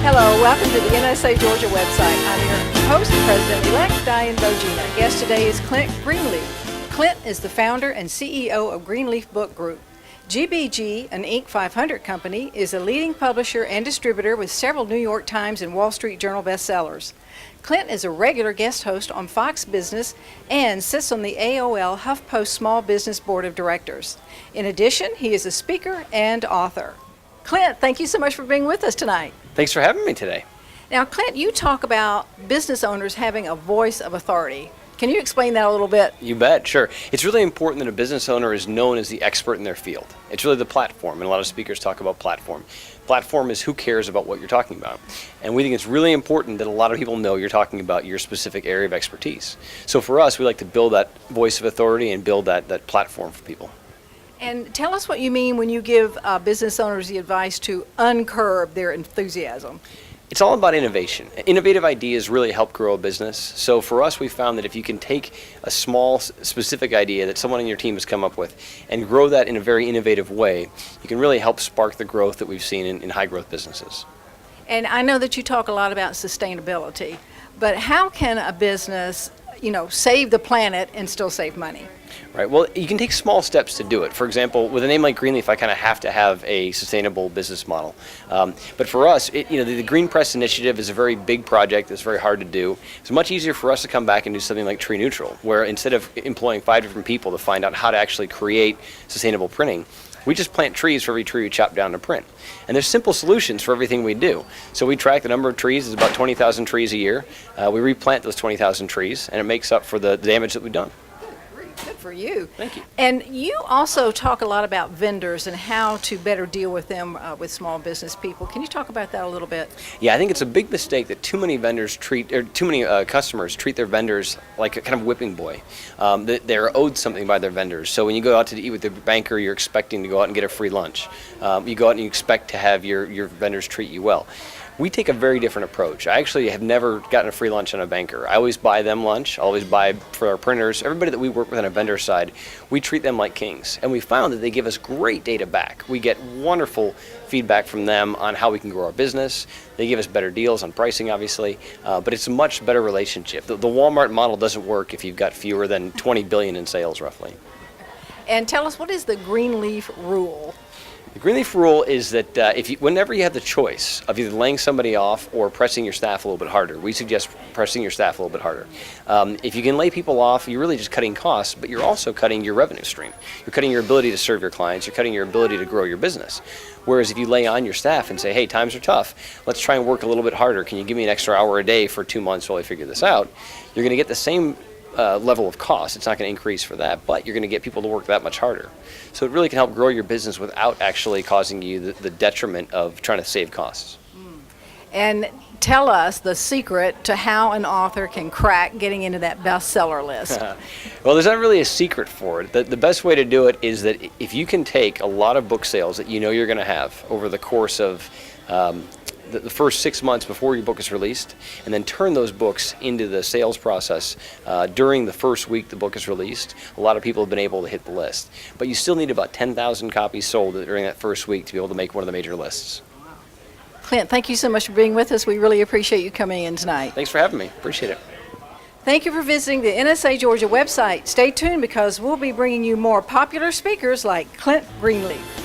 Hello, welcome to the NSA Georgia website. I'm your host and president-elect, Diane Bogina. Guest today is Clint Greenleaf. Clint is the founder and CEO of Greenleaf Book Group. GBG, an Inc. 500 company, is a leading publisher and distributor with several New York Times and Wall Street Journal bestsellers. Clint is a regular guest host on Fox Business and sits on the AOL HuffPost Small Business Board of Directors. In addition, he is a speaker and author. Clint, thank you so much for being with us tonight. Thanks for having me today. Now, Clint, you talk about business owners having a voice of authority. Can you explain that a little bit? You bet, sure. It's really important that a business owner is known as the expert in their field. It's really the platform, and a lot of speakers talk about platform. Platform is who cares about what you're talking about. And we think it's really important that a lot of people know you're talking about your specific area of expertise. So for us, we like to build that voice of authority and build that platform for people. And tell us what you mean when you give business owners the advice to uncurb their enthusiasm. It's all about innovation. Innovative ideas really help grow a business. So for us, we found that if you can take a small, specific idea that someone on your team has come up with and grow that in a very innovative way, you can really help spark the growth that we've seen in high-growth businesses. And I know that you talk a lot about sustainability, but how can a business, save the planet and still save money? Right. Well, you can take small steps to do it. For example, with a name like Greenleaf, I kind of have to have a sustainable business model. But for us, the Green Press initiative is a very big project. It's very hard to do. It's much easier for us to come back and do something like Tree Neutral, where instead of employing 5 different people to find out how to actually create sustainable printing, we just plant trees for every tree we chop down to print. And there's simple solutions for everything we do. So we track the number of trees. It's about 20,000 trees a year. We replant those 20,000 trees, and it makes up for the damage that we've done. Good for you. Thank you. And you also talk a lot about vendors and how to better deal with them with small business people. Can you talk about that a little bit? Yeah, I think it's a big mistake that too many customers treat their vendors like a kind of whipping boy. They're owed something by their vendors. So when you go out to eat with your banker, you're expecting to go out and get a free lunch. You go out and you expect to have your vendors treat you well. We take a very different approach. I actually have never gotten a free lunch on a banker. I always buy them lunch, I always buy for our printers. Everybody that we work with on a vendor side, we treat them like kings. And we found that they give us great data back. We get wonderful feedback from them on how we can grow our business. They give us better deals on pricing, obviously, but it's a much better relationship. The Walmart model doesn't work if you've got fewer than 20 billion in sales, roughly. And tell us, what is the Greenleaf rule? The Greenleaf rule is that whenever you have the choice of either laying somebody off or pressing your staff a little bit harder, we suggest pressing your staff a little bit harder. If you can lay people off, you're really just cutting costs, but you're also cutting your revenue stream. You're cutting your ability to serve your clients. You're cutting your ability to grow your business. Whereas if you lay on your staff and say, hey, times are tough, let's try and work a little bit harder. Can you give me an extra hour a day for 2 months while I figure this out? You're going to get the same level of cost. It's not going to increase for that, but you're going to get people to work that much harder. So it really can help grow your business without actually causing you the detriment of trying to save costs. And tell us the secret to how an author can crack getting into that bestseller list. Well, there's not really a secret for it. The best way to do it is that if you can take a lot of book sales that you know you're going to have over the course of the first 6 months before your book is released, and then turn those books into the sales process during the first week the book is released, a lot of people have been able to hit the list. But you still need about 10,000 copies sold during that first week to be able to make one of the major lists. Clint, thank you so much for being with us. We really appreciate you coming in tonight. Thanks for having me. Appreciate it. Thank you for visiting the NSA Georgia website. Stay tuned because we'll be bringing you more popular speakers like Clint Greenleaf.